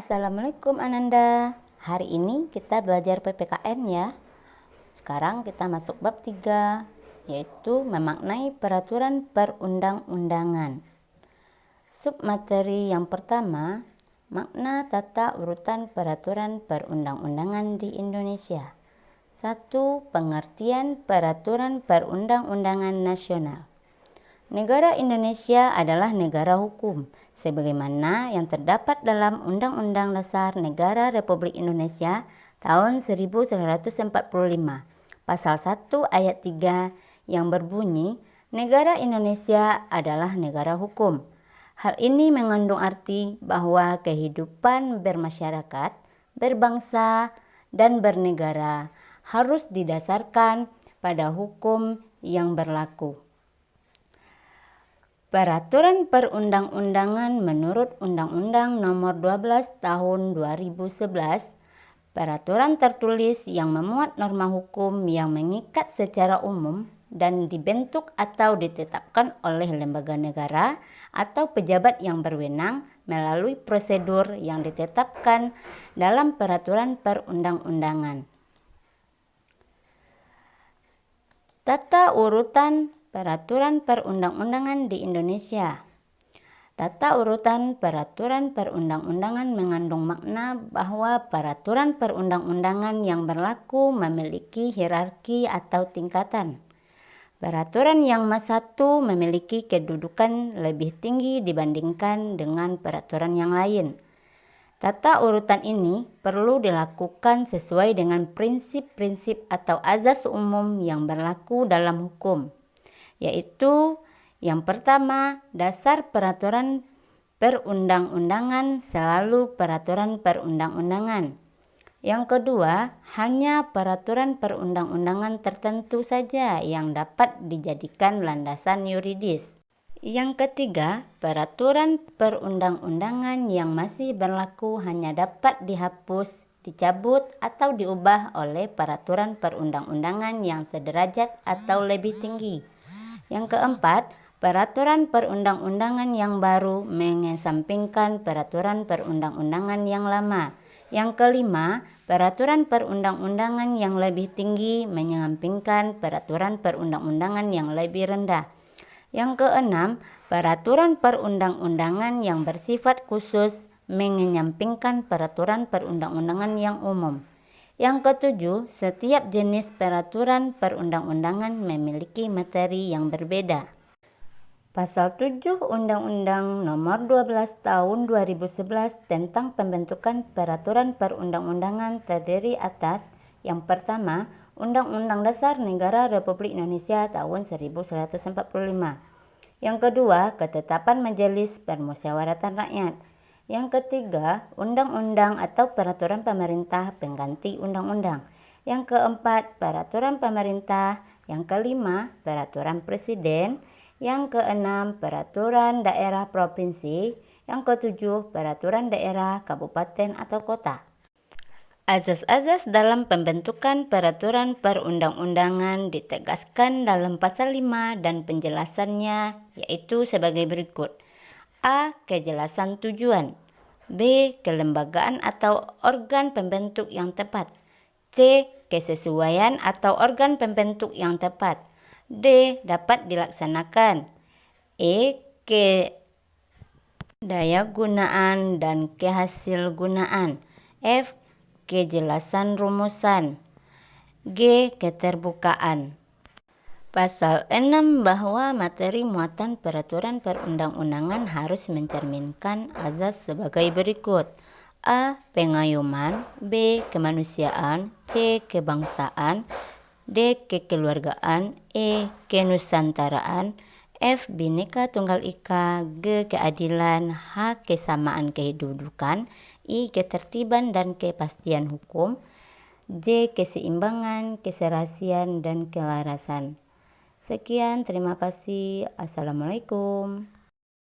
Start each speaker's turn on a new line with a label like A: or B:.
A: Assalamualaikum Ananda. Hari ini kita belajar PPKN ya. Sekarang kita masuk bab 3, yaitu memaknai peraturan perundang-undangan. Submateri yang pertama, makna tata urutan peraturan perundang-undangan di Indonesia. 1. Pengertian peraturan perundang-undangan nasional. Negara Indonesia adalah negara hukum, sebagaimana yang terdapat dalam Undang-Undang Dasar Negara Republik Indonesia tahun 1945, Pasal 1 Ayat 3 yang berbunyi, Negara Indonesia adalah negara hukum. Hal ini mengandung arti bahwa kehidupan bermasyarakat, berbangsa, dan bernegara harus didasarkan pada hukum yang berlaku. Peraturan perundang-undangan menurut Undang-Undang Nomor 12 Tahun 2011, peraturan tertulis yang memuat norma hukum yang mengikat secara umum dan dibentuk atau ditetapkan oleh lembaga negara atau pejabat yang berwenang melalui prosedur yang ditetapkan dalam peraturan perundang-undangan. Tata urutan peraturan perundang-undangan di Indonesia. Tata urutan peraturan perundang-undangan mengandung makna bahwa peraturan perundang-undangan yang berlaku memiliki hierarki atau tingkatan. Peraturan yang satu memiliki kedudukan lebih tinggi dibandingkan dengan peraturan yang lain. Tata urutan ini perlu dilakukan sesuai dengan prinsip-prinsip atau azas umum yang berlaku dalam hukum, yaitu yang pertama, dasar peraturan perundang-undangan selalu peraturan perundang-undangan. Yang kedua, hanya peraturan perundang-undangan tertentu saja yang dapat dijadikan landasan yuridis. Yang ketiga, peraturan perundang-undangan yang masih berlaku hanya dapat dihapus, dicabut, atau diubah oleh peraturan perundang-undangan yang sederajat atau lebih tinggi. Yang keempat, peraturan perundang-undangan yang baru mengesampingkan peraturan perundang-undangan yang lama. Yang kelima, peraturan perundang-undangan yang lebih tinggi menyampingkan peraturan perundang-undangan yang lebih rendah. Yang keenam, peraturan perundang-undangan yang bersifat khusus menyampingkan peraturan perundang-undangan yang umum. Yang ketujuh, setiap jenis peraturan perundang-undangan memiliki materi yang berbeda. Pasal 7 Undang-Undang Nomor 12 Tahun 2011 tentang pembentukan peraturan perundang-undangan terdiri atas yang pertama, Undang-Undang Dasar Negara Republik Indonesia tahun 1945. Yang kedua, ketetapan Majelis Permusyawaratan Rakyat. Yang ketiga, undang-undang atau peraturan pemerintah pengganti undang-undang. Yang keempat, peraturan pemerintah. Yang kelima, peraturan presiden. Yang keenam, peraturan daerah provinsi. Yang ketujuh, peraturan daerah, kabupaten atau kota. Azas-azas dalam pembentukan peraturan perundang-undangan ditegaskan dalam pasal 5 dan penjelasannya yaitu sebagai berikut. A. Kejelasan tujuan. B. Kelembagaan atau organ pembentuk yang tepat. C. Kesesuaian atau organ pembentuk yang tepat. D. Dapat dilaksanakan. E. Kedayagunaan dan kehasilgunaan. F. Kejelasan rumusan. G. Keterbukaan. Pasal 6 bahwa materi muatan peraturan perundang-undangan harus mencerminkan azas sebagai berikut. A. Pengayuman. B. Kemanusiaan. C. Kebangsaan. D. Kekeluargaan. E. Kenusantaraan. F. Bhinneka Tunggal Ika. G. Keadilan. H. Kesamaan kedudukan. I. Ketertiban dan kepastian hukum. J. Keseimbangan, keserasian, dan kelarasan. Sekian, terima kasih. Assalamualaikum.